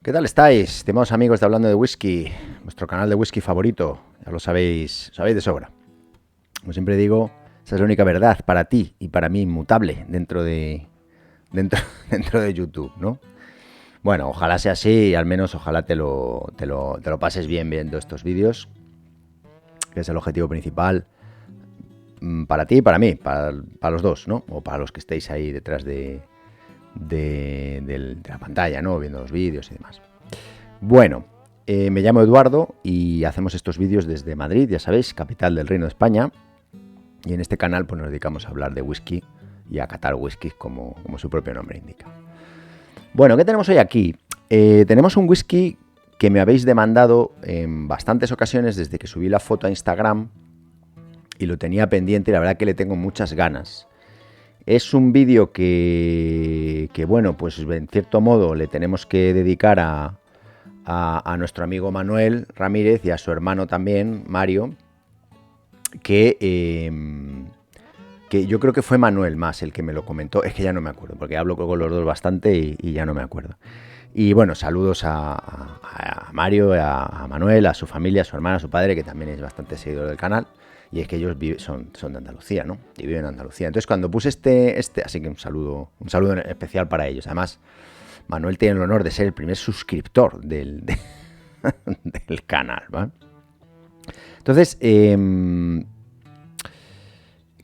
¿Qué tal estáis, estimados amigos de Hablando de Whisky? Vuestro canal de whisky favorito, ya lo sabéis de sobra. Como siempre digo, esa es la única verdad para ti y para mí inmutable dentro de YouTube, ¿no? Bueno, ojalá sea así y al menos ojalá te lo pases bien viendo estos vídeos, que es el objetivo principal para ti y para mí, para los dos, ¿no? O para los que estéis ahí detrás de la pantalla, ¿no? Viendo los vídeos y demás. Bueno, me llamo Eduardo y hacemos estos vídeos desde Madrid, ya sabéis, capital del Reino de España. Y en este canal pues nos dedicamos a hablar de whisky y a catar whisky como su propio nombre indica. Bueno, ¿qué tenemos hoy aquí? Tenemos un whisky que me habéis demandado en bastantes ocasiones desde que subí la foto a Instagram y lo tenía pendiente y la verdad que le tengo muchas ganas. Es un vídeo que bueno, pues en cierto modo le tenemos que dedicar a nuestro amigo Manuel Ramírez y a su hermano también, Mario, que yo creo que fue Manuel más el que me lo comentó. Es que ya no me acuerdo, porque hablo con los dos bastante y ya no me acuerdo. Y bueno, saludos a Mario, a Manuel, a su familia, a su hermana, a su padre, que también es bastante seguidor del canal. Y es que ellos son de Andalucía, ¿no? Y viven en Andalucía. Entonces cuando puse así que un saludo especial para ellos. Además, Manuel tiene el honor de ser el primer suscriptor del canal, ¿vale? Entonces,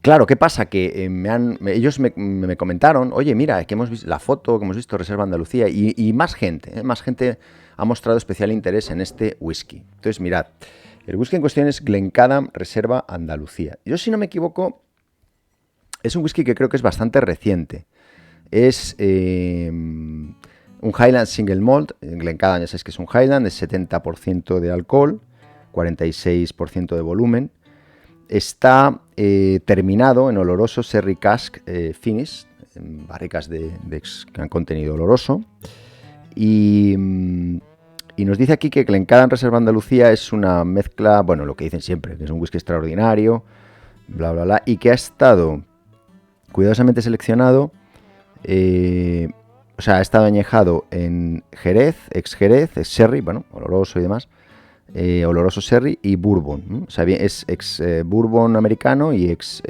claro, ¿qué pasa? Que ellos me comentaron, oye, mira, que hemos visto la foto, que hemos visto Reserva Andalucía, y más gente ha mostrado especial interés en este whisky. Entonces, mirad, el whisky en cuestión es Glencadam Reserva Andalucía. Yo, si no me equivoco, es un whisky que creo que es bastante reciente. Es un Highland Single Malt. Glencadam ya sabéis que es un Highland, es 70% de alcohol, 46% de volumen. Está terminado en oloroso Sherry Cask Finish, en barricas que han contenido oloroso. Y nos dice aquí que Glencadam Reserva Andalucía es una mezcla, bueno, lo que dicen siempre, que es un whisky extraordinario, bla, bla, bla, y que ha estado cuidadosamente seleccionado, o sea, ha estado añejado en Jerez, ex Sherry, bueno, oloroso y demás, oloroso Sherry y Bourbon. O sea, es ex Bourbon americano y ex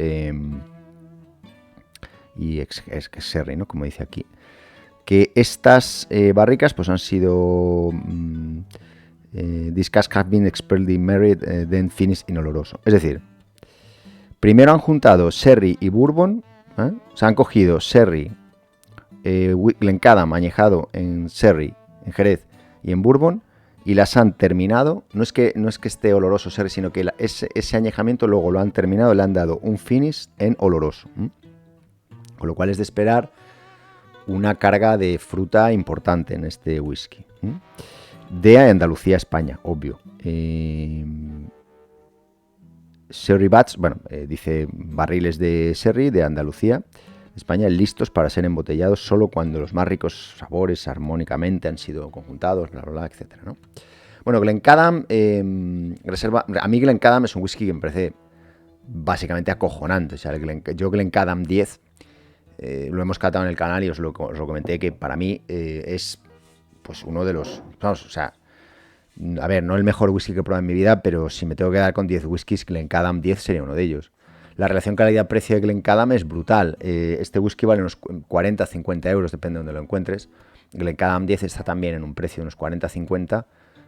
Sherry, ¿no? Como dice aquí. Que estas barricas pues han sido these casks have been expertly married, then finished in oloroso. Es decir, primero han juntado Sherry y Bourbon, o sea, han cogido Sherry, Glencadam añejado en Sherry, en Jerez y en Bourbon, y las han terminado. No es que esté oloroso Sherry, sino que ese añejamiento luego lo han terminado, le han dado un finish en oloroso. Con lo cual es de esperar una carga de fruta importante en este whisky. De Andalucía, España, obvio. Sherry Batch, bueno, dice barriles de Sherry de Andalucía, España, listos para ser embotellados solo cuando los más ricos sabores armónicamente han sido conjuntados, bla, bla, bla, etcétera, ¿no? Bueno, Glencadam Reserva. A mí Glencadam es un whisky que me parece básicamente acojonante. O sea, yo Glencadam 10 lo hemos catado en el canal y os lo comenté, que para mí es pues uno de los, vamos, o sea, a ver, no el mejor whisky que he probado en mi vida, pero si me tengo que dar con 10 whiskies, Glencadam 10 sería uno de ellos. La relación calidad-precio de Glencadam es brutal. Este whisky vale unos 40-50 euros, depende de donde lo encuentres. Glencadam 10 está también en un precio de unos 40-50,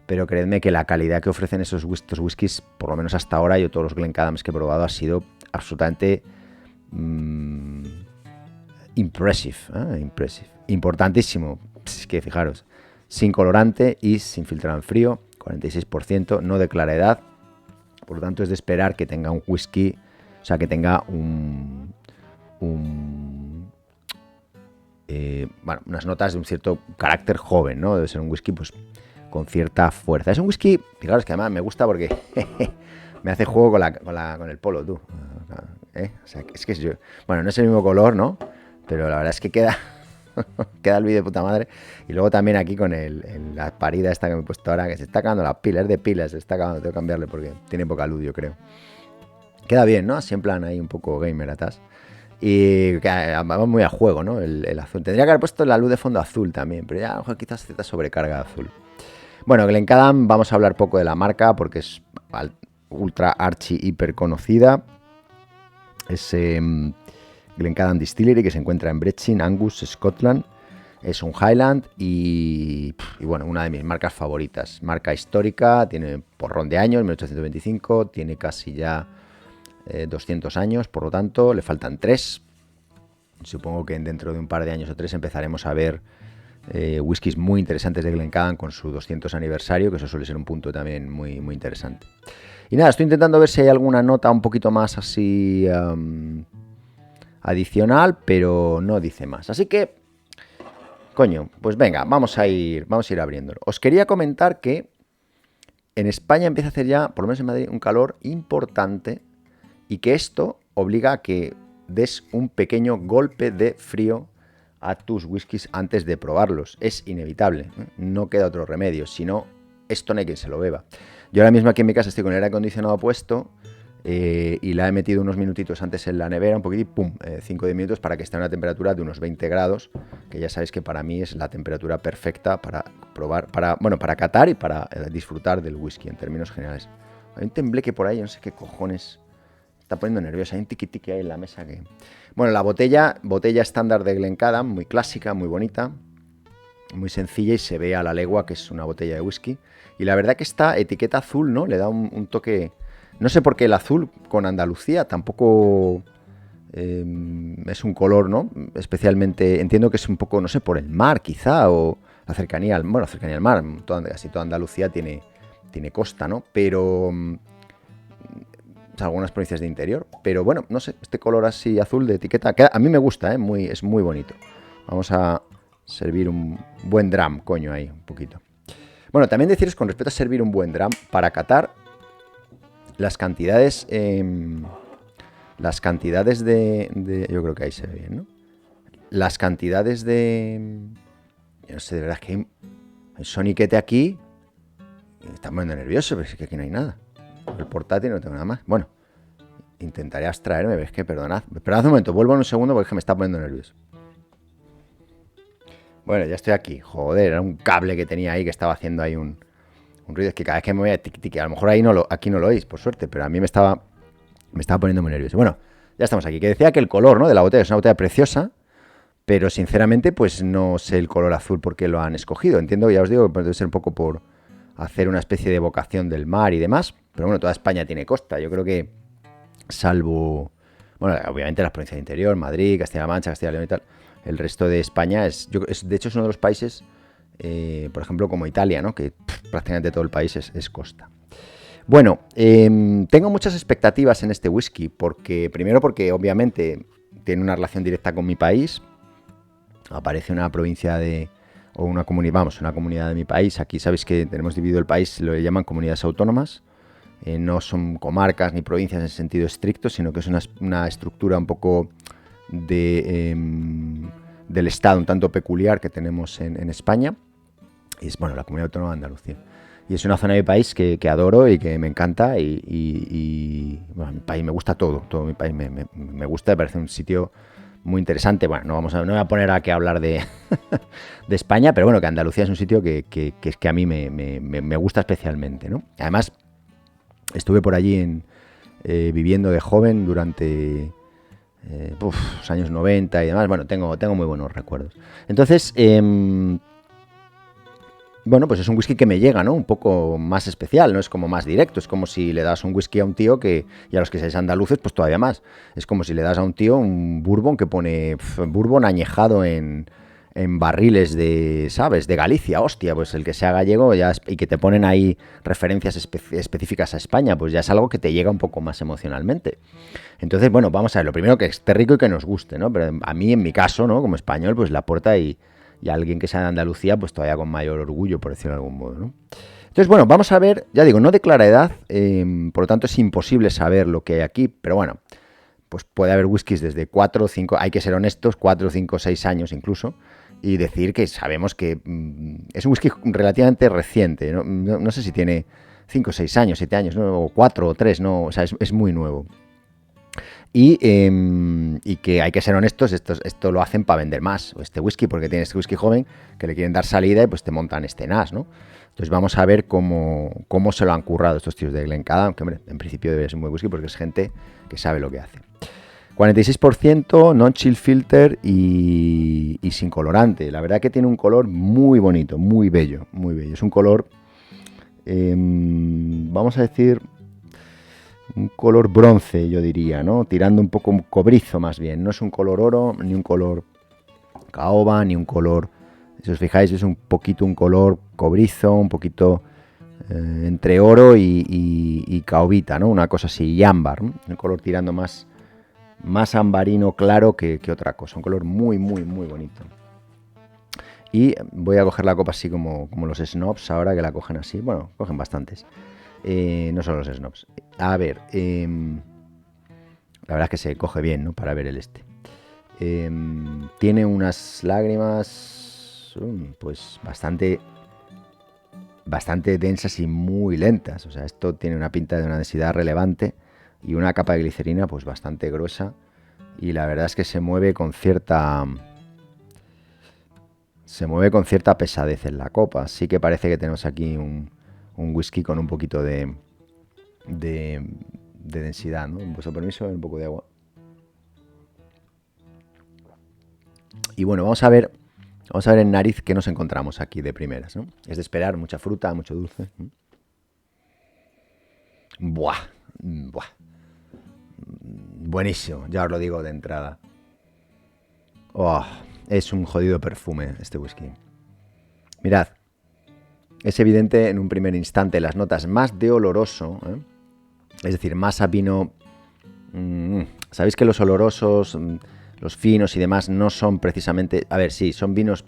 pero creedme que la calidad que ofrecen estos whiskies, por lo menos hasta ahora, yo todos los Glencadams que he probado, ha sido absolutamente impressive. Importantísimo. Es que fijaros, sin colorante y sin filtrado en frío, 46%, no declara edad, por lo tanto es de esperar que tenga un whisky, o sea, que tenga unas notas de un cierto carácter joven, ¿no? Debe ser un whisky pues con cierta fuerza. Es un whisky, fijaros que además me gusta porque me hace juego con el polo, tú. O sea, es que bueno, no es el mismo color, ¿no? Pero la verdad es que queda el vídeo de puta madre. Y luego también aquí con la parida esta que me he puesto ahora, que se está acabando la pila, es de pilas, se está acabando, tengo que cambiarle porque tiene poca luz, yo creo. Queda bien, ¿no? Así en plan ahí un poco gamer atrás. Y que va muy a juego, ¿no? El azul. Tendría que haber puesto la luz de fondo azul también, pero ya a lo mejor quizás cierta sobrecarga de azul. Bueno, Glencadam, vamos a hablar poco de la marca porque es ultra archi hiper conocida. Es Glencadam Distillery, que se encuentra en Brechin, Angus, Scotland. Es un Highland y bueno, una de mis marcas favoritas. Marca histórica, tiene porrón de años, 1825, tiene casi ya 200 años, por lo tanto, le faltan 3. Supongo que dentro de un par de años o 3 empezaremos a ver whiskies muy interesantes de Glencadam con su 200 aniversario, que eso suele ser un punto también muy, muy interesante. Y nada, estoy intentando ver si hay alguna nota un poquito más así adicional, pero no dice más. Así que, coño, pues venga, vamos a ir abriéndolo. Os quería comentar que en España empieza a hacer ya, por lo menos en Madrid, un calor importante y que esto obliga a que des un pequeño golpe de frío a tus whiskies antes de probarlos. Es inevitable, ¿eh? No queda otro remedio, si no, esto no hay quien se lo beba. Yo ahora mismo aquí en mi casa estoy con el aire acondicionado puesto y la he metido unos minutitos antes en la nevera, un poquito y pum, 5 o 10 minutos para que esté a una temperatura de unos 20 grados, que ya sabéis que para mí es la temperatura perfecta para probar, para catar y para disfrutar del whisky en términos generales. Hay un tembleque por ahí, no sé qué cojones, está poniendo nerviosa, hay un tiqui-tiqui ahí en la mesa que... Bueno, la botella estándar de Glencadam, muy clásica, muy bonita, muy sencilla y se ve a la legua que es una botella de whisky. Y la verdad que esta etiqueta azul, ¿no? Le da un toque... No sé por qué el azul con Andalucía tampoco es un color, ¿no? Especialmente, entiendo que es un poco, no sé, por el mar quizá, o la cercanía al mar. Casi toda Andalucía tiene costa, ¿no? Pero... algunas provincias de interior, pero bueno, no sé, este color así azul de etiqueta, que a mí me gusta, es muy bonito. Vamos a servir un buen dram, coño, ahí, un poquito. Bueno, también deciros con respecto a servir un buen dram, para catar las cantidades de... Yo creo que ahí se ve bien, ¿no? Las cantidades de... Yo no sé, de verdad es que hay un soniquete aquí, me está poniendo nervioso, pero es que aquí no hay nada. El portátil no tengo nada más. Bueno, intentaré abstraerme, ves que perdonad un momento, vuelvo en un segundo porque es que me está poniendo nervioso. Bueno, ya estoy aquí. Joder, era un cable que tenía ahí que estaba haciendo ahí un ruido. Es que cada vez que me voy a tic-tic, a lo mejor aquí no lo oís, por suerte, pero a mí me estaba poniendo muy nervioso. Bueno, ya estamos aquí. Que decía que el color, ¿no?, de la botella es una botella preciosa, pero sinceramente pues no sé el color azul por qué lo han escogido. Entiendo, ya os digo, que debe ser un poco por hacer una especie de evocación del mar y demás. Pero bueno, toda España tiene costa. Yo creo que, salvo, bueno, obviamente las provincias de interior, Madrid, Castilla-La Mancha, Castilla y León y tal, el resto de España de hecho es uno de los países, por ejemplo, como Italia, ¿no?, que prácticamente todo el país es costa. Bueno, tengo muchas expectativas en este whisky, primero porque obviamente tiene una relación directa con mi país. Aparece una provincia o una comunidad, una comunidad de mi país. Aquí sabéis que tenemos dividido el país, lo llaman comunidades autónomas. No son comarcas ni provincias en sentido estricto, sino que es una estructura un poco del Estado un tanto peculiar que tenemos en España. Y es, bueno, la Comunidad Autónoma de Andalucía. Y es una zona de mi país que adoro y que me encanta. Bueno, mi país me gusta todo mi país me gusta, me parece un sitio muy interesante. Bueno, no voy a poner a que hablar de España, pero bueno, que Andalucía es un sitio que a mí me gusta especialmente, ¿no? Además, estuve por allí viviendo de joven durante los años 90 y demás. Bueno, tengo muy buenos recuerdos. Entonces, bueno, pues es un whisky que me llega, ¿no? Un poco más especial, ¿no? Es como más directo. Es como si le das un whisky a un tío y a los que seáis andaluces, pues todavía más. Es como si le das a un tío un bourbon que pone bourbon añejado en barriles de, ¿sabes?, de Galicia, hostia, pues el que sea gallego y que te ponen ahí referencias específicas a España, pues ya es algo que te llega un poco más emocionalmente. Entonces, bueno, vamos a ver, lo primero que esté rico y que nos guste, ¿no? Pero a mí, en mi caso, ¿no?, como español, pues la aporta y alguien que sea de Andalucía, pues todavía con mayor orgullo, por decirlo de algún modo, ¿no? Entonces, bueno, vamos a ver, ya digo, no declara edad, por lo tanto es imposible saber lo que hay aquí, pero bueno, pues puede haber whiskies desde 4 o 5, hay que ser honestos, 4, 5, 6 años incluso, y decir que sabemos que es un whisky relativamente reciente, ¿no? No sé si tiene 5, 6 años, 7 años, ¿no?, o 4 o 3, ¿no? O sea, es muy nuevo. Y que hay que ser honestos, esto lo hacen para vender más, este whisky, porque tiene este whisky joven que le quieren dar salida y pues te montan este NAS, ¿no? Entonces vamos a ver cómo se lo han currado estos tíos de Glencairn, que hombre, en principio debe ser un buen whisky porque es gente que sabe lo que hace. 46% non-chill filter y sin colorante. La verdad que tiene un color muy bonito, muy bello, muy bello. Es un color, vamos a decir, un color bronce, yo diría, ¿no? Tirando un poco cobrizo más bien. No es un color oro, ni un color caoba, ni un color... Si os fijáis, es un poquito un color cobrizo, un poquito entre oro y caobita, ¿no? Una cosa así, y ámbar, ¿no? Un color tirando más ambarino claro que otra cosa. Un color muy, muy, muy bonito. Y voy a coger la copa así como los snobs ahora que la cogen así. Bueno, cogen bastantes. No son los snobs. A ver, la verdad es que se coge bien, ¿no? Para ver el este. Tiene unas lágrimas pues bastante densas y muy lentas. O sea, esto tiene una pinta de una densidad relevante y una capa de glicerina pues bastante gruesa. Y la verdad es que se mueve con cierta pesadez en la copa. Sí que parece que tenemos aquí un whisky con un poquito de densidad, ¿no? Con vuestro permiso, un poco de agua. Y bueno, vamos a ver en nariz qué nos encontramos aquí de primeras, ¿no? Es de esperar mucha fruta, mucho dulce. Buah. Buenísimo, ya os lo digo de entrada. Oh, es un jodido perfume este whisky. Mirad, es evidente en un primer instante las notas más de oloroso, ¿eh? Es decir, más a vino. Sabéis que los olorosos, los finos y demás no son precisamente... A ver, sí, son vinos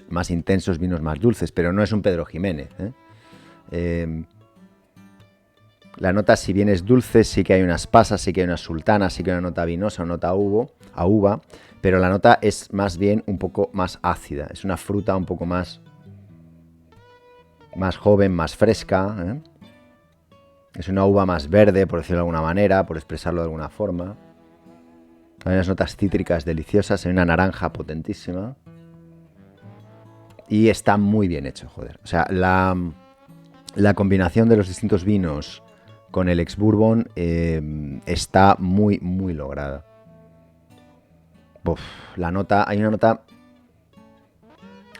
más intensos, vinos más dulces, pero no es un Pedro Jiménez, ¿eh? La nota, si bien es dulce, sí que hay unas pasas, sí que hay unas sultanas, sí que hay una nota vinosa, una nota a uva, pero la nota es más bien un poco más ácida. Es una fruta un poco más joven, más fresca, ¿eh? Es una uva más verde, por decirlo de alguna manera, por expresarlo de alguna forma. Hay unas notas cítricas deliciosas, hay una naranja potentísima. Y está muy bien hecho, joder. O sea, la combinación de los distintos vinos con el ex-bourbon está muy, muy lograda. Uf, hay una nota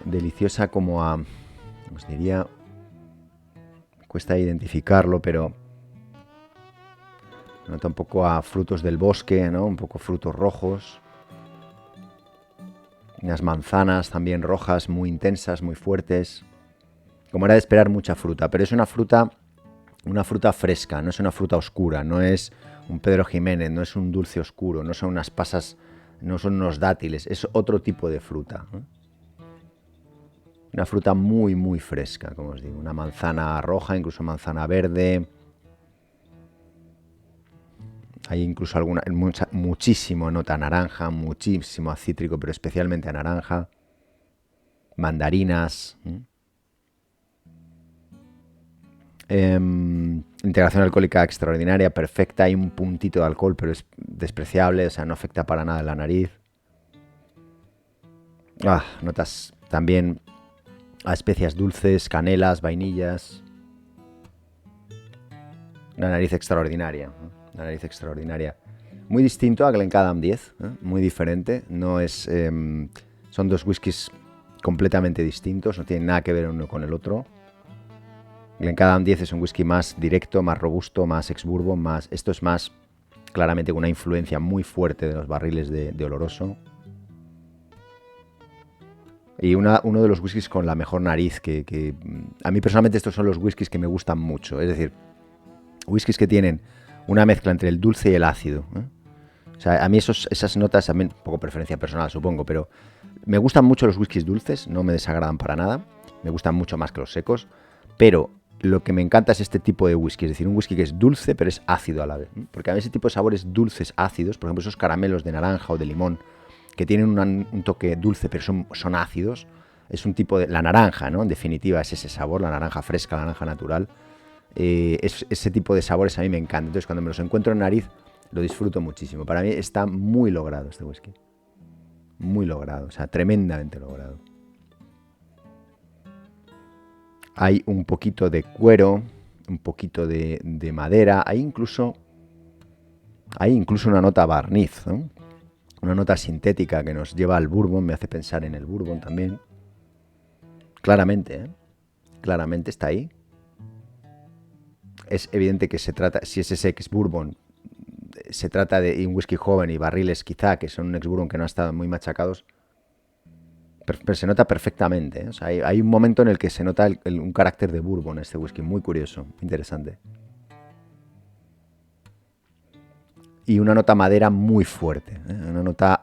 deliciosa como a... os diría... cuesta identificarlo, pero... nota un poco a frutos del bosque, ¿no? Un poco frutos rojos. Unas manzanas también rojas, muy intensas, muy fuertes. Como era de esperar, mucha fruta, pero es una fruta fresca, no es una fruta oscura, no es un Pedro Jiménez, no es un dulce oscuro, no son unas pasas, no son unos dátiles, es otro tipo de fruta, ¿eh? Una fruta muy, muy fresca, como os digo, una manzana roja, incluso manzana verde. Hay incluso muchísimo nota naranja, muchísimo a cítrico, pero especialmente a naranja. Mandarinas. Integración alcohólica extraordinaria, perfecta. Hay un puntito de alcohol, pero es despreciable, o sea, no afecta para nada en la nariz. Notas también a especias dulces, canelas, vainillas. Una nariz extraordinaria. Una nariz extraordinaria. Muy distinto a Glencairn 10, ¿eh? Muy diferente. No es, son dos whiskies completamente distintos, no tienen nada que ver uno con el otro. Glencairn 10 es un whisky más directo, más robusto, más ex-bourbon, esto es más claramente con una influencia muy fuerte de los barriles de oloroso. Y uno de los whiskies con la mejor nariz, que a mí personalmente estos son los whiskies que me gustan mucho. Es decir, whiskies que tienen una mezcla entre el dulce y el ácido, ¿eh? O sea, a mí esas notas, también un poco preferencia personal supongo, pero me gustan mucho los whiskies dulces, no me desagradan para nada. Me gustan mucho más que los secos, pero lo que me encanta es este tipo de whisky, es decir, un whisky que es dulce pero es ácido a la vez, ¿eh? Porque a mí ese tipo de sabores dulces, ácidos, por ejemplo esos caramelos de naranja o de limón, que tienen un toque dulce pero son ácidos, es un tipo de... La naranja, ¿no? En definitiva es ese sabor, la naranja fresca, la naranja natural. Ese tipo de sabores a mí me encanta. Entonces cuando me los encuentro en nariz Lo disfruto muchísimo. Para mí está muy logrado este whisky. Muy logrado, o sea, tremendamente logrado. Hay un poquito de cuero, un poquito de madera, hay incluso una nota barniz, ¿no? Una nota sintética que nos lleva al bourbon, me hace pensar en el bourbon también. Claramente, ¿eh? Claramente está ahí. Es evidente que se trata, si es ese ex-bourbon, se trata de un whisky joven y barriles quizá, que son un ex-bourbon que no han estado muy machacados, pero se nota perfectamente, ¿eh? O sea, hay un momento en el que se nota un carácter de bourbon en este whisky, muy curioso, interesante. Y una nota madera muy fuerte, ¿eh? Una nota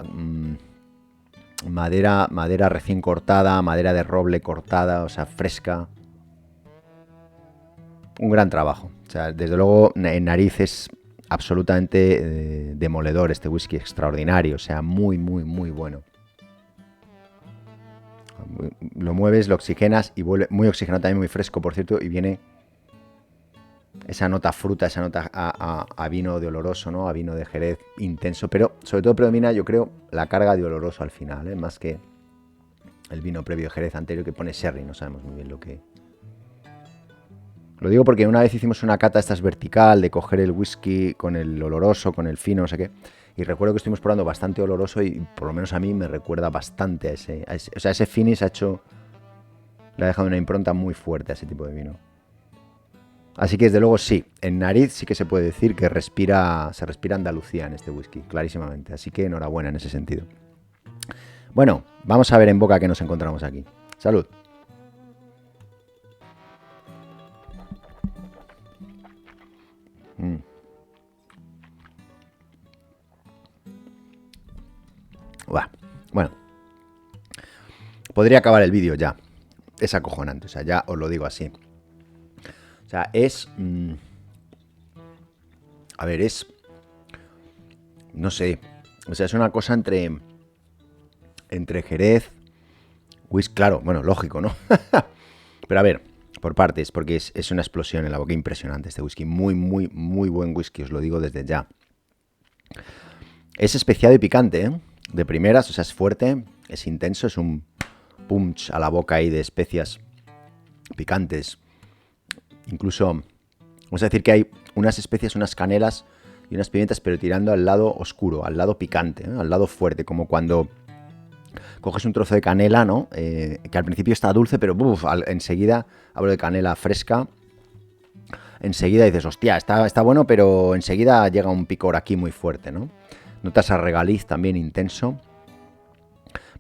madera recién cortada, madera de roble cortada, o sea, fresca. Un gran trabajo. O sea, desde luego en nariz es absolutamente demoledor este whisky, extraordinario, o sea, muy, muy, muy bueno. Lo mueves, lo oxigenas y vuelve muy oxigenado, también muy fresco, por cierto, y viene esa nota fruta, esa nota a vino de oloroso, ¿no? A vino de Jerez intenso, pero sobre todo predomina, yo creo, la carga de oloroso al final, ¿eh? Más que el vino previo de Jerez anterior que pone sherry, no sabemos muy bien lo que... Lo digo porque una vez hicimos una cata, esta es vertical, de coger el whisky con el oloroso, con el fino, no sé qué, y recuerdo que estuvimos probando bastante oloroso y por lo menos a mí me recuerda bastante a ese o sea, ese finish le ha dejado una impronta muy fuerte a ese tipo de vino. Así que desde luego sí, en nariz sí que se puede decir que se respira Andalucía en este whisky, clarísimamente. Así que enhorabuena en ese sentido. Bueno, vamos a ver en boca qué nos encontramos aquí. Salud. Buah. Bueno, podría acabar el vídeo ya. Es acojonante, o sea, ya os lo digo así. O sea, es... a ver, es... no sé. O sea, es una cosa entre Jerez, whisky, claro, bueno, lógico, ¿no? Pero a ver, por partes, porque es una explosión en la boca impresionante este whisky. Muy, muy, muy buen whisky, os lo digo desde ya. Es especiado y picante, ¿eh? De primeras, o sea, es fuerte, es intenso, es un punch a la boca ahí de especias picantes. Incluso, vamos a decir que hay unas especias, unas canelas y unas pimientas, pero tirando al lado oscuro, al lado picante, ¿eh? Al lado fuerte, como cuando coges un trozo de canela, ¿no? Que al principio está dulce, pero enseguida, hablo de canela fresca, enseguida dices, hostia, está bueno, pero enseguida llega un picor aquí muy fuerte, ¿no? Notas a regaliz también intenso,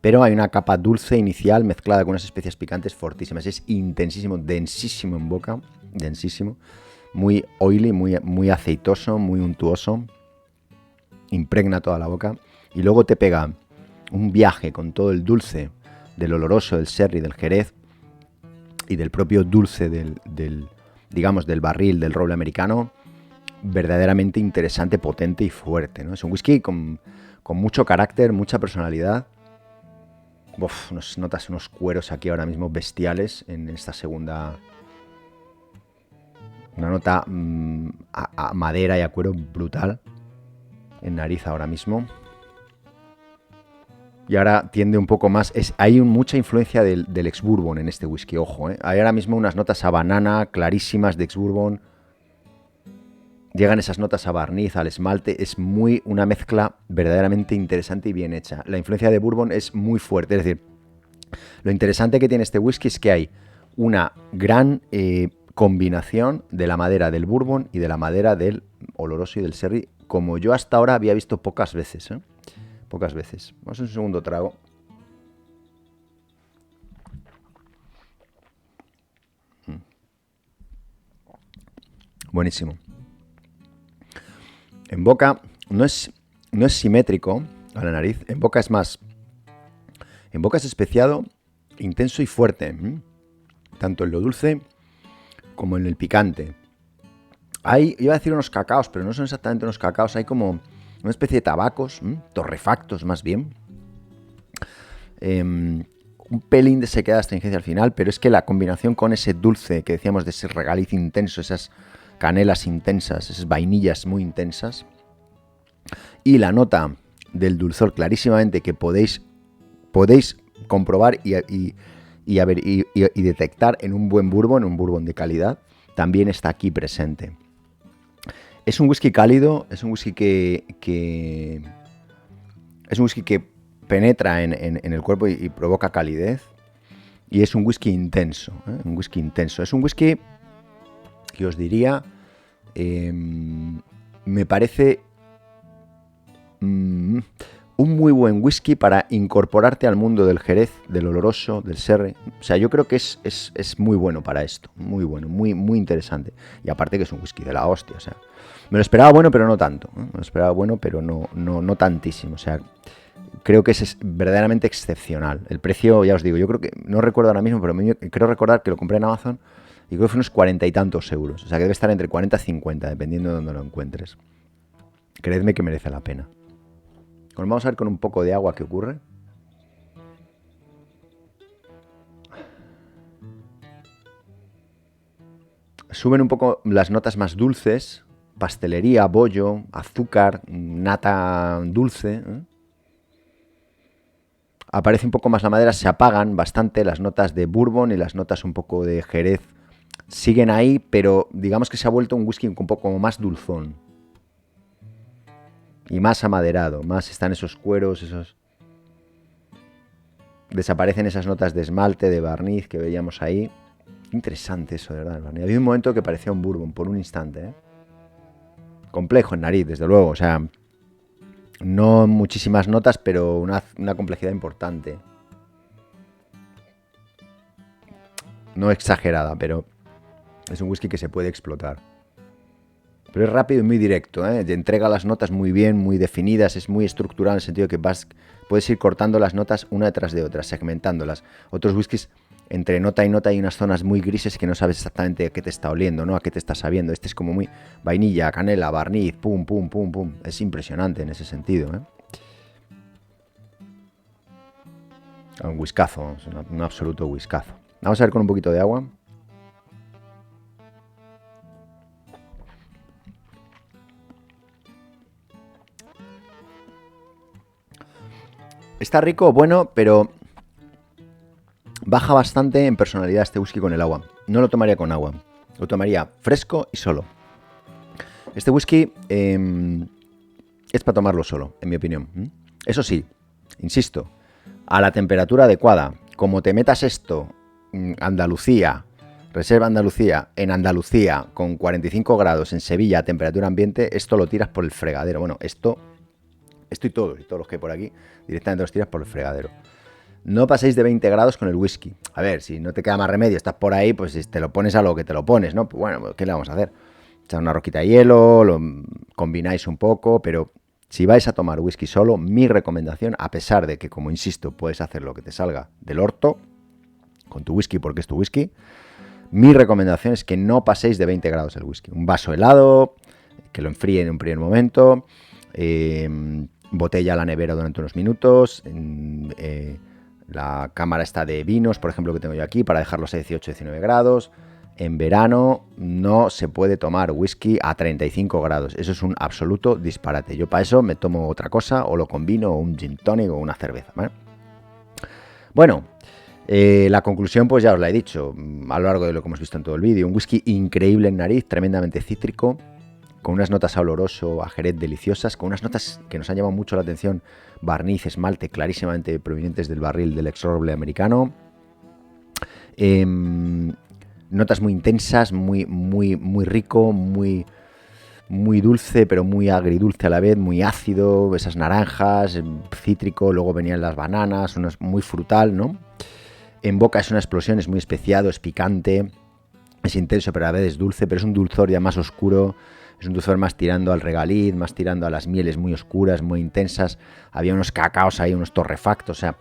pero hay una capa dulce inicial mezclada con unas especias picantes fortísimas. Es intensísimo, densísimo en boca, densísimo, muy oily, muy aceitoso, muy untuoso, impregna toda la boca y luego te pega un viaje con todo el dulce del oloroso, del sherry, del jerez y del propio dulce digamos, del barril, del roble americano, verdaderamente interesante, potente y fuerte, ¿no? Es un whisky con mucho carácter, mucha personalidad. Nos notas unos cueros aquí ahora mismo bestiales en esta segunda. Una nota a madera y a cuero brutal en nariz ahora mismo. Y ahora tiende un poco más. Hay mucha influencia del ex-bourbon en este whisky, ojo, ¿eh? Hay ahora mismo unas notas a banana clarísimas de ex-bourbon. Llegan esas notas a barniz, al esmalte. Es una mezcla verdaderamente interesante y bien hecha. La influencia de bourbon es muy fuerte. Es decir, lo interesante que tiene este whisky es que hay una gran combinación de la madera del bourbon y de la madera del oloroso y del sherry, como yo hasta ahora había visto pocas veces, ¿eh? Pocas veces. Vamos a un segundo trago. Buenísimo. En boca no es simétrico a la nariz. En boca es más. En boca es especiado, intenso y fuerte. Tanto en lo dulce como en el picante. Iba a decir unos cacaos, pero no son exactamente unos cacaos. Hay como una especie de tabacos, torrefactos más bien. Un pelín de sequedad, astringencia al final, pero es que la combinación con ese dulce que decíamos de ese regaliz intenso, esas canelas intensas, esas vainillas muy intensas, Y la nota del dulzor clarísimamente que podéis comprobar y detectar en un buen bourbon, un bourbon de calidad, también está aquí presente. Es un whisky cálido, es un whisky que penetra en el cuerpo y provoca calidez. Y es un whisky intenso, ¿eh? Un whisky intenso. Es un whisky que os diría, me parece un muy buen whisky para incorporarte al mundo del Jerez, del oloroso, del sherry. O sea, yo creo que es muy bueno para esto. Muy bueno, muy, muy interesante. Y aparte que es un whisky de la hostia, o sea. Me lo esperaba bueno, pero no tanto. Me lo esperaba bueno, pero no tantísimo. O sea, creo que es verdaderamente excepcional. El precio, ya os digo, yo creo que, no recuerdo ahora mismo, pero creo recordar que lo compré en Amazon y creo que fue unos 40 y tantos euros. O sea, que debe estar entre 40 y 50, dependiendo de dónde lo encuentres. Creedme que merece la pena. Vamos a ver con un poco de agua qué ocurre. Suben un poco las notas más dulces. Pastelería, bollo, azúcar, nata dulce. Aparece un poco más la madera, se apagan bastante las notas de bourbon y las notas un poco de jerez. Siguen ahí, pero digamos que se ha vuelto un whisky un poco como más dulzón. Y más amaderado, más están esos cueros, esos... Desaparecen esas notas de esmalte, de barniz que veíamos ahí. Interesante eso, de verdad. Había un momento que parecía un bourbon, por un instante, ¿eh? Complejo en nariz, desde luego, o sea, no muchísimas notas, pero una complejidad importante. No exagerada, pero es un whisky que se puede explotar. Pero es rápido y muy directo, ¿eh? Te entrega las notas muy bien, muy definidas, es muy estructurado en el sentido que puedes ir cortando las notas una detrás de otra, segmentándolas. Otros whiskies, entre nota y nota hay unas zonas muy grises que no sabes exactamente a qué te está oliendo, ¿no? A qué te está sabiendo. Este es como muy vainilla, canela, barniz, pum, pum, pum, pum. Es impresionante en ese sentido, ¿eh? Un whiskazo, es un absoluto whiskazo. Vamos a ver con un poquito de agua. Está rico, bueno, pero baja bastante en personalidad este whisky con el agua. No lo tomaría con agua, lo tomaría fresco y solo. Este whisky es para tomarlo solo, en mi opinión. Eso sí, insisto, a la temperatura adecuada. Como te metas esto, Andalucía, Reserva Andalucía, en Andalucía, con 45 grados, en Sevilla, a temperatura ambiente, esto lo tiras por el fregadero. Bueno, esto y todos los que hay por aquí, directamente los tiras por el fregadero. No paséis de 20 grados con el whisky. A ver, si no te queda más remedio, estás por ahí, pues si te lo pones a lo que te lo pones, ¿no? Pues bueno, ¿qué le vamos a hacer? Echar una roquita de hielo, lo combináis un poco, pero si vais a tomar whisky solo, mi recomendación, a pesar de que, como insisto, puedes hacer lo que te salga del orto con tu whisky porque es tu whisky, mi recomendación es que no paséis de 20 grados el whisky. Un vaso helado, que lo enfríe en un primer momento, botella a la nevera durante unos minutos, la cámara está de vinos, por ejemplo, que tengo yo aquí, para dejarlos a 18-19 grados. En verano no se puede tomar whisky a 35 grados. Eso es un absoluto disparate. Yo para eso me tomo otra cosa, o lo combino, o un gin tonic o una cerveza, ¿vale? Bueno, la conclusión pues ya os la he dicho a lo largo de lo que hemos visto en todo el vídeo. Un whisky increíble en nariz, tremendamente cítrico, con unas notas a oloroso, a jerez deliciosas, con unas notas que nos han llamado mucho la atención, barniz, esmalte, clarísimamente provenientes del barril del ex roble americano. Notas muy intensas, muy rico, muy dulce, pero muy agridulce a la vez, muy ácido, esas naranjas, cítrico, luego venían las bananas, muy frutal, ¿no? En boca es una explosión, es muy especiado, es picante, es intenso, pero a la vez es dulce, pero es un dulzor ya más oscuro. Es un dulzor más tirando al regaliz, más tirando a las mieles muy oscuras, muy intensas. Había unos cacaos ahí, unos torrefactos. O sea,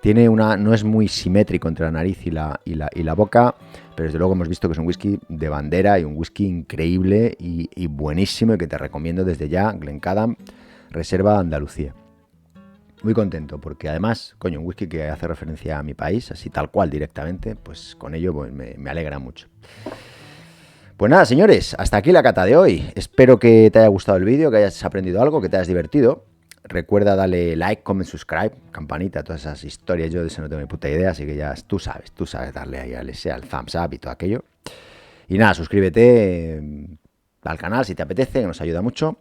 no es muy simétrico entre la nariz y la boca, pero desde luego hemos visto que es un whisky de bandera y un whisky increíble y buenísimo, y que te recomiendo desde ya, Glencadam, Reserva Andalucía. Muy contento, porque además, coño, un whisky que hace referencia a mi país, así tal cual directamente, pues con ello pues, me alegra mucho. Pues nada, señores, hasta aquí la cata de hoy. Espero que te haya gustado el vídeo, que hayas aprendido algo, que te hayas divertido. Recuerda darle like, comment, subscribe, campanita, todas esas historias. Yo de eso no tengo ni puta idea, así que ya tú sabes darle ahí al thumbs up y todo aquello. Y nada, suscríbete al canal si te apetece, que nos ayuda mucho.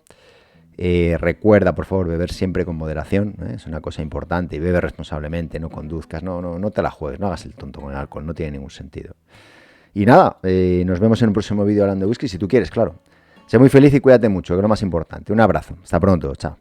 Recuerda, por favor, beber siempre con moderación, ¿eh? Es una cosa importante. Y bebe responsablemente, no conduzcas, no te la juegues, no hagas el tonto con el alcohol, no tiene ningún sentido. Y nada, nos vemos en un próximo vídeo hablando de whisky, si tú quieres, claro. Sé muy feliz y cuídate mucho, que es lo más importante. Un abrazo, hasta pronto, chao.